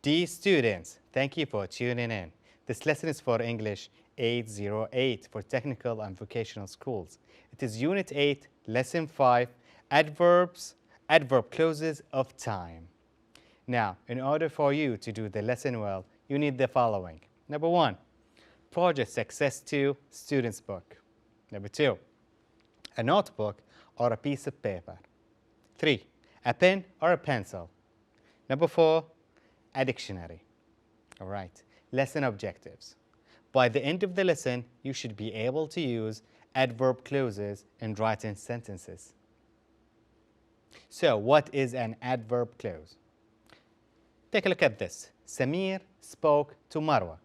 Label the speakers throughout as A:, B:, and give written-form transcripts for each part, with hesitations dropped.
A: Dear students, thank you for tuning in. This lesson is for English 808 for technical and vocational schools. It is Unit 8, Lesson 5, Adverbs, Adverb Clauses of Time. Now, in order for you to do the lesson well, you need the following. Number 1, Project Success 2, Student's Book. Number 2, a notebook or a piece of paper. 3, a pen or a pencil. Number 4, a dictionary. All right, lesson objectives. By the end of the lesson, you should be able to use adverb clauses in written sentences. So, what is an adverb clause? Take a look at this. Samir spoke to Marwa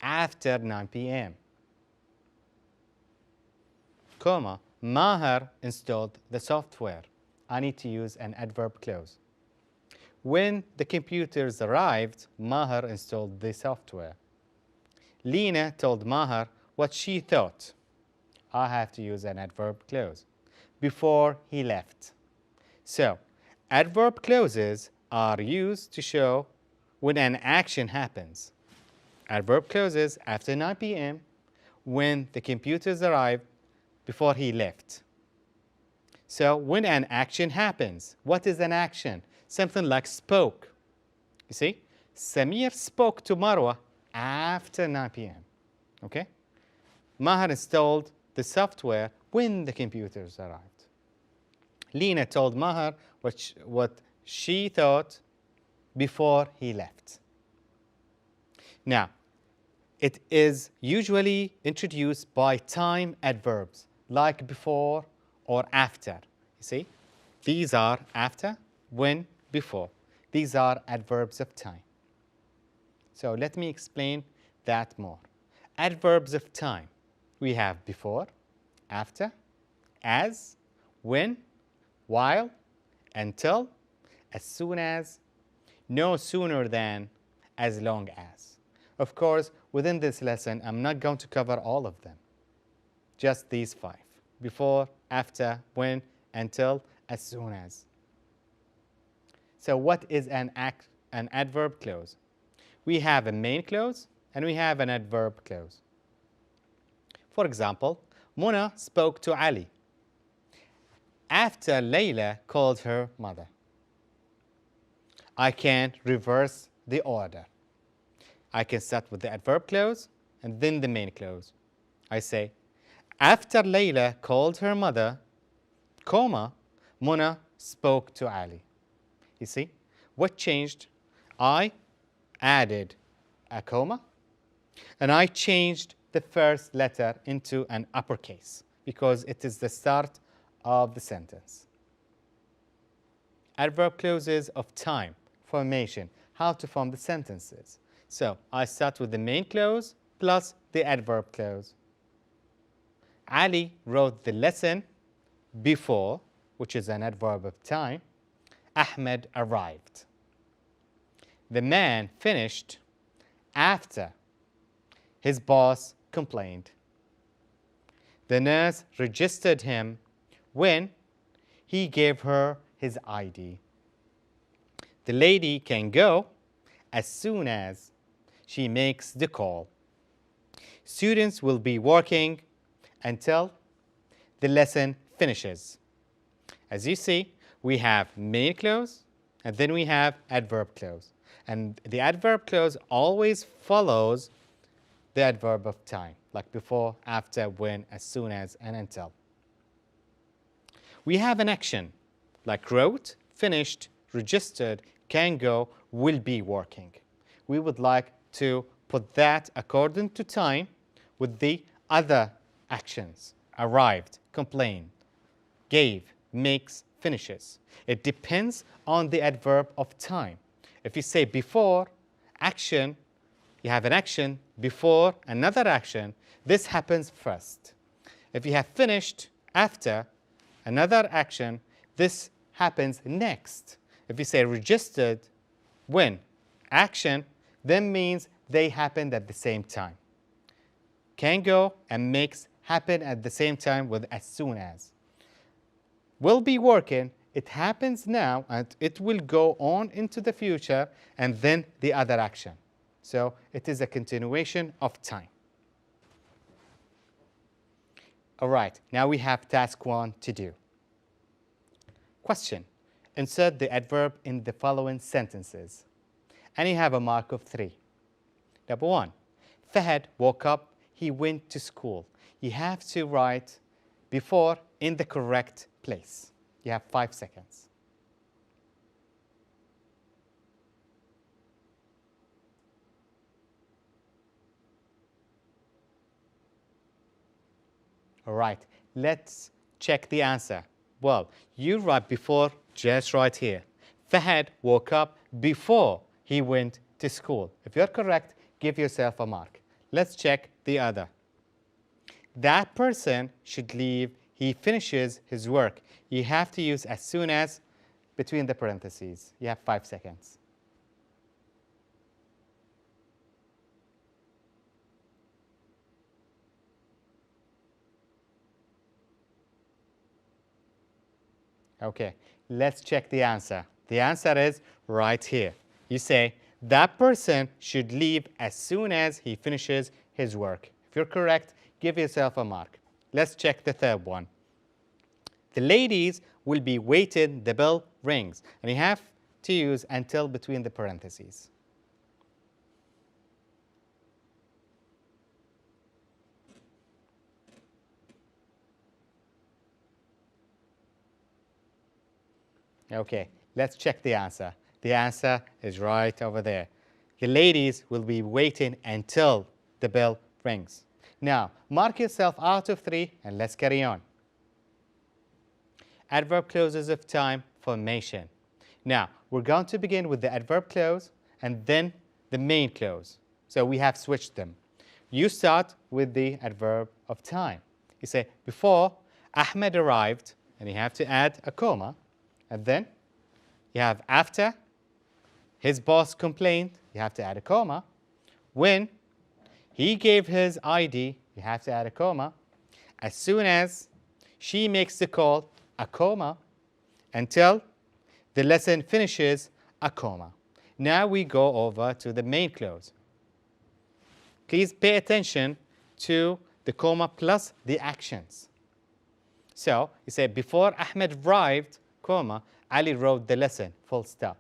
A: after 9 p.m. Comma, Maher installed the software. I need to use an adverb clause. When the computers arrived, Maher installed the software. Lena told Maher what she thought. I have to use an adverb clause. Before he left. So, adverb clauses are used to show when an action happens. Adverb clauses after 9 p.m. when the computers arrived, before he left. So, when an action happens, what is an action? Something like spoke. You see, Samir spoke to Marwa after 9 p.m. Okay? Maher installed the software when the computers arrived. Lena told Maher what she thought before he left. Now, it is usually introduced by time adverbs, like before or after. You see, these are after, when, before. These are adverbs of time. So let me explain that more. Adverbs of time. We have before, after, as, when, while, until, as soon as, no sooner than, as long as. Of course, within this lesson, I'm not going to cover all of them. Just these 5. Before, after, when, until, as soon as. So what is an adverb clause? We have a main clause and we have an adverb clause. For example, Mona spoke to Ali after Layla called her mother. I can reverse the order. I can start with the adverb clause and then the main clause. I say, after Layla called her mother, comma, Mona spoke to Ali. You see, what changed? I added a comma and I changed the first letter into an uppercase because it is the start of the sentence. Adverb clauses of time, formation, how to form the sentences. So, I start with the main clause plus the adverb clause. Ali wrote the lesson before, which is an adverb of time. Ahmed arrived. The man finished after his boss complained. The nurse registered him when he gave her his ID. The lady can go as soon as she makes the call. Students will be working until the lesson finishes. As you see, we have main clause and then we have adverb clause. And the adverb clause always follows the adverb of time, like before, after, when, as soon as, and until. We have an action, like wrote, finished, registered, can go, will be working. We would like to put that according to time with the other actions. Arrived, complained, gave, makes, finishes. It depends on the adverb of time. If you say before, action, you have an action before another action, this happens first. If you have finished after another action, this happens next. If you say registered when action, then means they happened at the same time. Can go and makes happen at the same time with as soon as. Will be working it happens now and it will go on into the future and then the other action. So it is a continuation of time. All right, now we have task 1 to do. Question. Insert the adverb in the following sentences. And you have a mark of 3. Number 1. Fahad woke up, he went to school. You have to write before in the correct place. You have 5 seconds. All right, let's check the answer. Well, you write before just right here. Fahad woke up before he went to school. If you're correct, give yourself a mark. Let's check the other. That person should leave, he finishes his work. You have to use as soon as between the parentheses. You have 5 seconds. Okay, let's check the answer. The answer is right here. You say, that person should leave as soon as he finishes his work. If you're correct, give yourself a mark. Let's check the third one. The ladies will be waiting, the bell rings. And you have to use until between the parentheses. Okay, let's check the answer. The answer is right over there. The ladies will be waiting until the bell rings. Now, mark yourself out of 3 and let's carry on. Adverb clauses of time formation. Now, we're going to begin with the adverb clause and then the main clause. So we have switched them. You start with the adverb of time. You say, before Ahmed arrived, and you have to add a comma. And then you have after his boss complained, you have to add a comma. When he gave his ID, you have to add a comma. As soon as she makes the call, a comma. Until the lesson finishes, a comma. Now we go over to the main clause. Please pay attention to the comma plus the actions. So you say, before Ahmed arrived, comma, Ali wrote the lesson, full stop.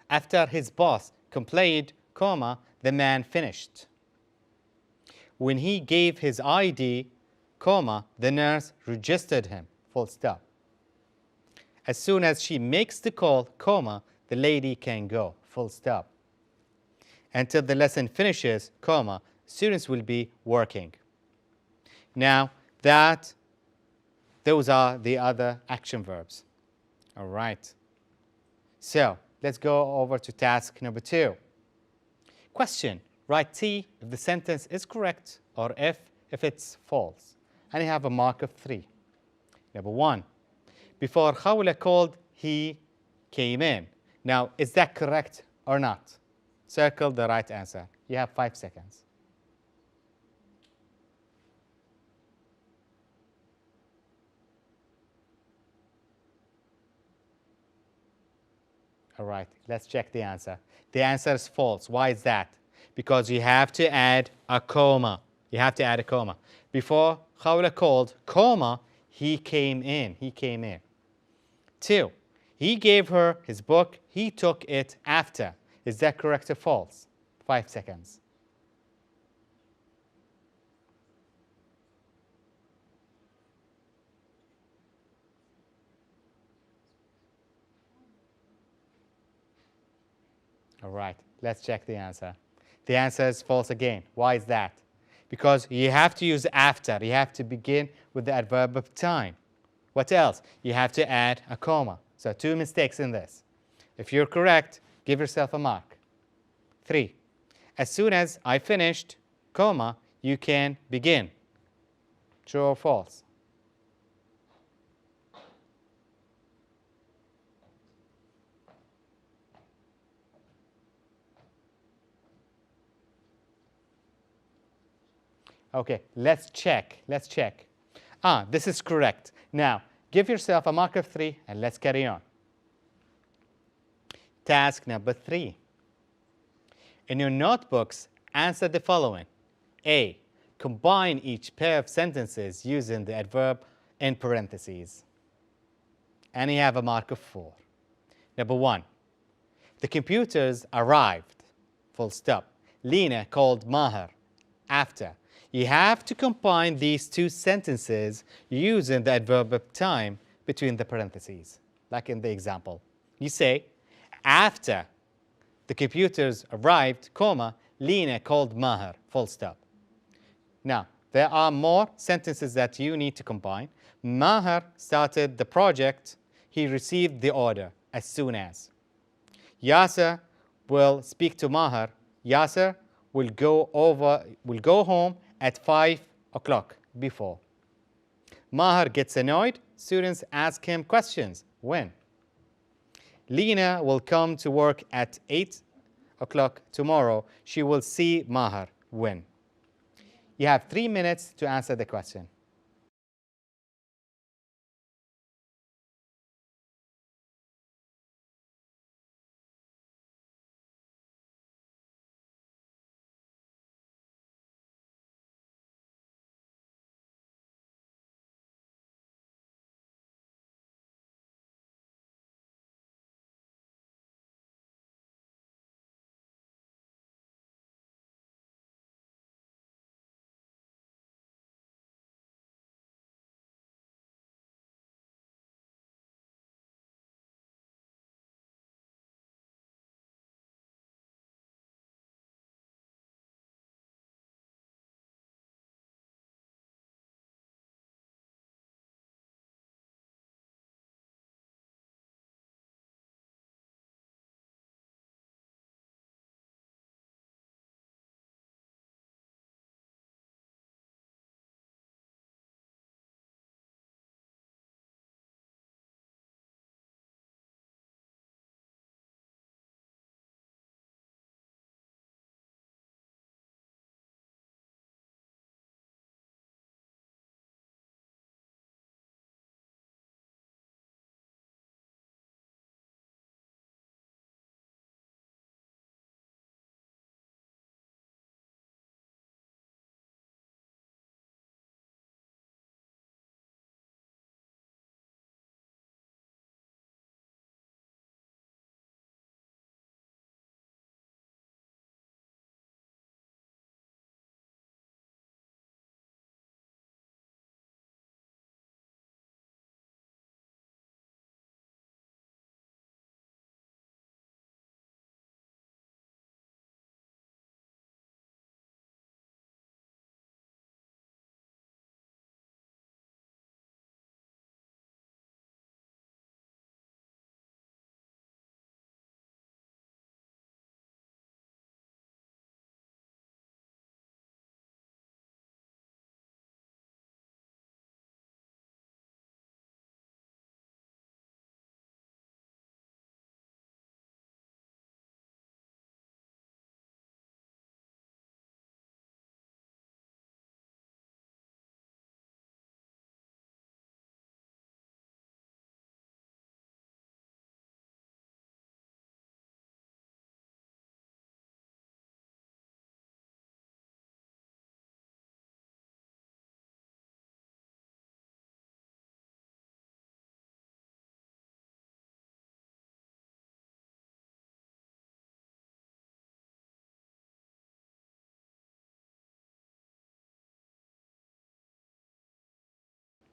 A: After his boss complained, comma, the man finished. When he gave his ID, comma, the nurse registered him, full stop. As soon as she makes the call, comma, the lady can go, full stop. Until the lesson finishes, comma, students will be working. Now, those are the other action verbs. All right. So let's go over to task number 2. Question. Write T if the sentence is correct or if it's false. And you have a mark of 3. Number 1. Before Khawla called, he came in. Now, is that correct or not? Circle the right answer. You have 5 seconds. All right, let's check the answer. The answer is false. Why is that? Because you have to add a comma. You have to add a comma. Before Khawla called, comma, he came in. He came in. 2, he gave her his book. He took it after. Is that correct or false? 5 seconds. All right, let's check the answer. The answer is false again. Why is that? Because you have to use after. You have to begin with the adverb of time. What else? You have to add a comma. So 2 mistakes in this. If you're correct, give yourself a mark. 3, as soon as I finished, comma, you can begin. True or false? Okay, let's check. This is correct. Now, Give yourself a mark of 3 and let's carry on. Task number 3. In your notebooks, answer the following. A. Combine each pair of sentences using the adverb in parentheses. And you have a mark of 4. Number 1. The computers arrived. Full stop. Lena called Maher. After. You have to combine these two sentences using the adverb of time between the parentheses, like in the example. You say, after the computers arrived, comma, Lena called Maher, full stop. Now, there are more sentences that you need to combine. Maher started the project. He received the order as soon as. Yasser will speak to Maher. Yasser will go home at 5 o'clock before. Maher gets annoyed. Students ask him questions. When? Lena will come to work at 8 o'clock tomorrow. She will see Maher. When? You have 3 minutes to answer the question.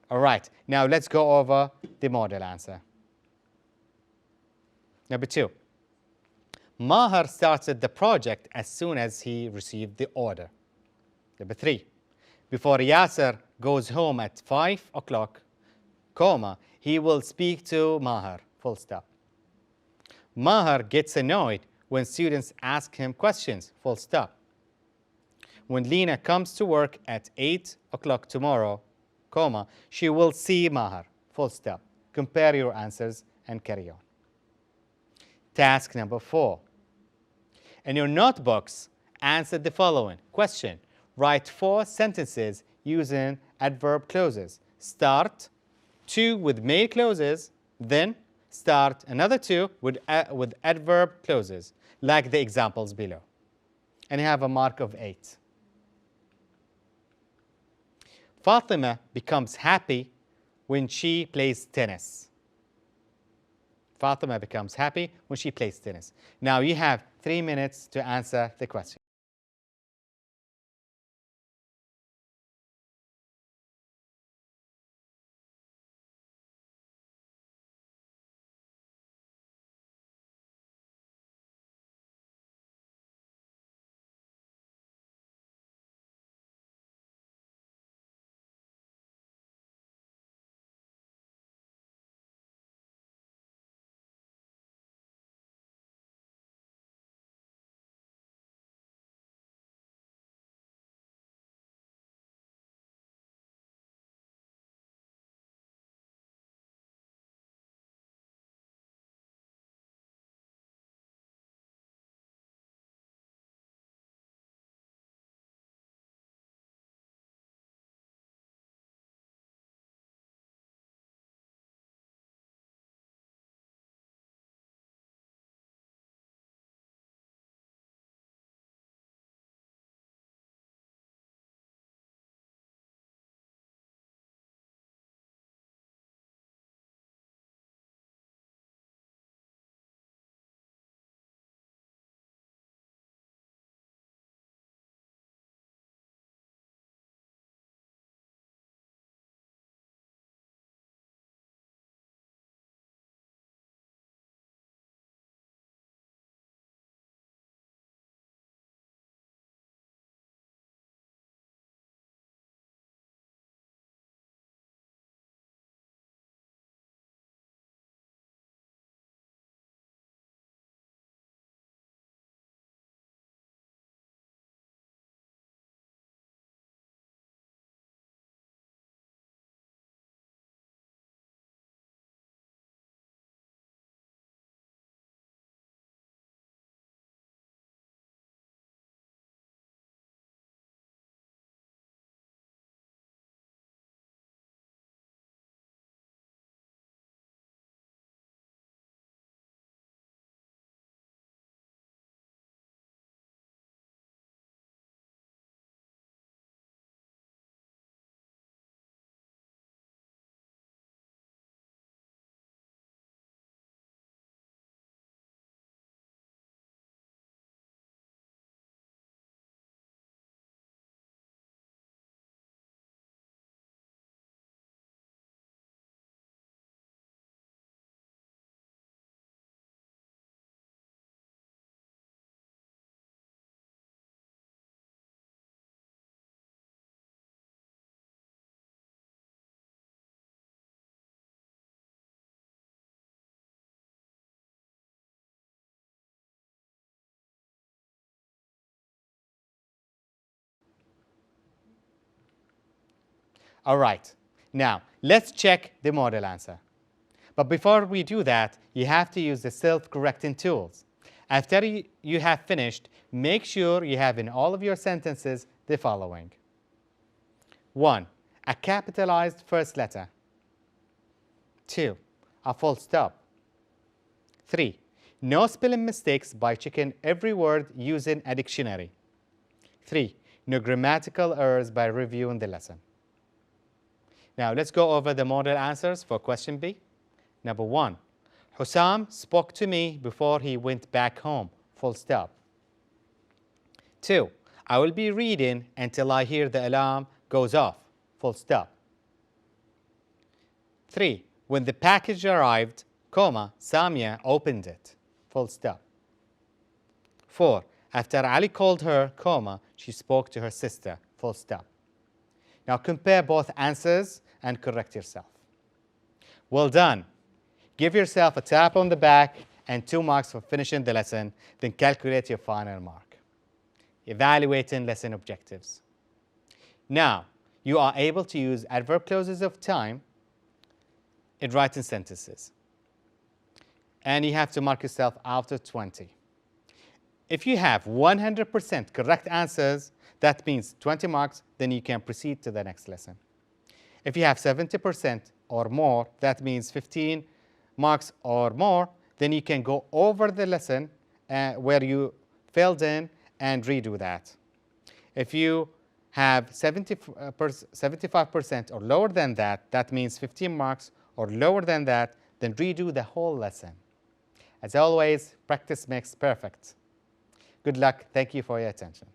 A: All right, now let's go over the model answer. Number 2. Maher started the project as soon as he received the order. Number 3. Before Yasser goes home at 5 o'clock, comma, he will speak to Maher, full stop. Maher gets annoyed when students ask him questions, full stop. When Lena comes to work at 8 o'clock tomorrow, comma, she will see Maher, full stop. Compare your answers and carry on. Task number 4. In your notebooks, answer the following. Question. Write 4 sentences using adverb clauses. Start, 2 with male clauses, then start another 2 with adverb clauses, like the examples below. And you have a mark of 8. Fatima becomes happy when she plays tennis. Fatima becomes happy when she plays tennis. Now you have 3 minutes to answer the question. All right. Now, let's check the model answer. But before we do that, you have to use the self-correcting tools. After you have finished, make sure you have in all of your sentences the following. 1. A capitalized first letter. 2. A full stop. 3. No spelling mistakes by checking every word using a dictionary. 3. No grammatical errors by reviewing the lesson. Now, let's go over the model answers for question B. Number 1. Hussam spoke to me before he went back home. Full stop. 2. I will be reading until I hear the alarm goes off. Full stop. 3. When the package arrived, Samia opened it. Full stop. 4. After Ali called her, she spoke to her sister. Full stop. Now compare both answers and correct yourself. Well done. Give yourself a tap on the back and 2 marks for finishing the lesson, then calculate your final mark. Evaluating lesson objectives. Now, you are able to use adverb clauses of time in writing sentences. And you have to mark yourself out of 20. If you have 100% correct answers, that means 20 marks, then you can proceed to the next lesson. If you have 70%, or more, that means 15 marks or more, then you can go over the lesson where you filled in and redo that. If you have 75% or lower than that, that means 15 marks or lower than that, then redo the whole lesson. As always, practice makes perfect. Good luck. Thank you for your attention.